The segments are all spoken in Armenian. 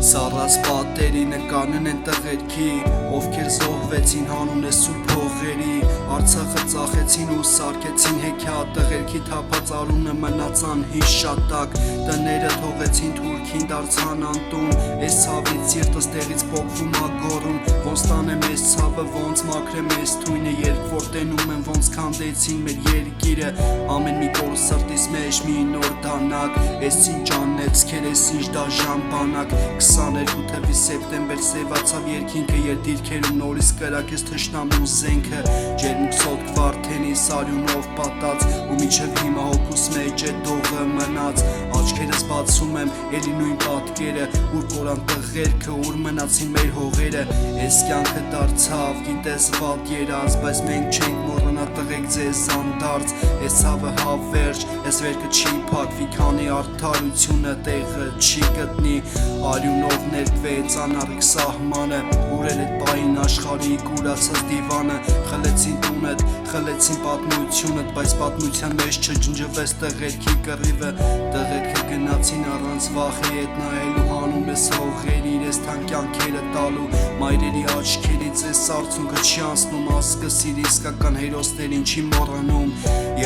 Սառած պատերի նկանն են տղերքի, ովքեր զոհվեցին հանուն սուրբ հողերի, Արցախը ծախեցին ու սարքեցին հեքիաթ, տղերքի թափած արունը մնացան հիշատակ, տները թողեցին թուրքին դարձան անտուն, այս ցավից սիրտս տեղից պոկվում ա գոռում, ոնց տանեմ այս ցավը, ոնց մաքրեմ այս թույնը, երբ որ տենում եմ ոնց քանդեցին մեր երկիրը, ամեն մի կոր սրտիս մեջ մի նոր դանակ, այս ինչ անեցքեր, այս ինչ դաժան բանակ, 22 թվականի սեպտեմբեր սևացավ երկինքը, երբ դիրքերում նորից կրակեց թշնամու զենքը, ջերմուկ սոտք վարդենի սարյունով պատած, ու մինչև հիմա հոգուս մեջ է դողը մնաց, աչքերս բացում եմ, էլի նույն պատկերը, ուր կորան տղերքը, ուր մնացին մեր հողերը, այս կյանքը դարձավ, գիտես վատ երազ, բայց մենք չենք մոռանա տղեկ ձեզ անդարձ, այս ցավը հավերժ, այս վերքը չի փակվի, քանի արդարությունը տեղը չի գտնի, արյունով ներկվեց անառիկ սահմանը, ուրել էդ պային աշխարհի կուրացած դիվանը, խլեցին տունդ, խլեցին պատմությունդ, բայց պատմության մեջ չջնջվեց տղերքի կռիվը, տղերքը գնացին առանց վախի հետ նայելու, հանում ես հողերի իրենց թանկ կյանքերը տալու, մայրերի աչքերից այս արցունքը չի անցնում, ասկսիր իսկական հերոսներին չի մոռանում,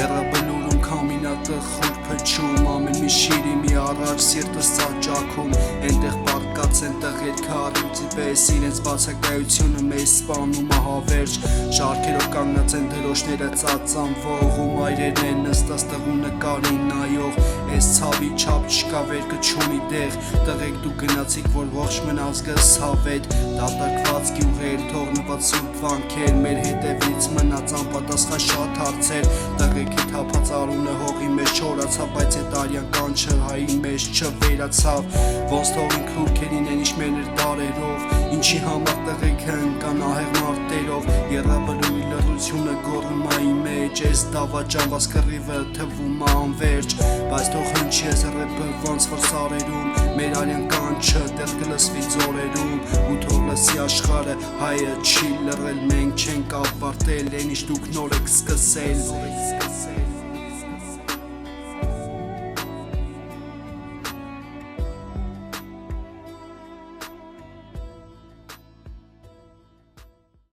եռաբլուրում քամինատը խուր փչում, ամեն մի շիրի մի առաջ սիրտս ծաճակում, այնտեղ պարկած են տղերքը առյուծի պես, իրենց բացակայությունը մեզ սպանում ա հավերժ, շարքերով կանգնած են դրոշները ծածանվող, ու մայրերն են նստած տղու նկարին նայող, այս ցավի չափ չկա, վերքը չունի տեղ, տղեկ դու գնացիք, որ ողջ մնացքս հավետ, դատարկված գյուղեր, թողնված սուրբ վանքեր, մեր հետևից մնաց անպատասխան շատ հարցեր, տղեկի թափած արունը հողի մեջ չորացավ, բայց այդ արյան կանչը հայի մեջ չվերացավ, ոնց թողին քրուքերին են իշմերներ դարերով, ինչի համար տղեկը ընկան ահեղ մարտերով, եռաբլույի լռությունը գոռում ա իմ մեջ, այս դավաճանված կռիվը թվում ա անվերջ, բայց թող հնչի ես ռեպը ոնց որ սարերում, մեր արյան կանչը տեղ կլսվի ձորերում, ու թող լսի աշխարհը, հայը չի լռել, մենք չենք ավարտել, այն ինչ դուք նոր եք սկսել։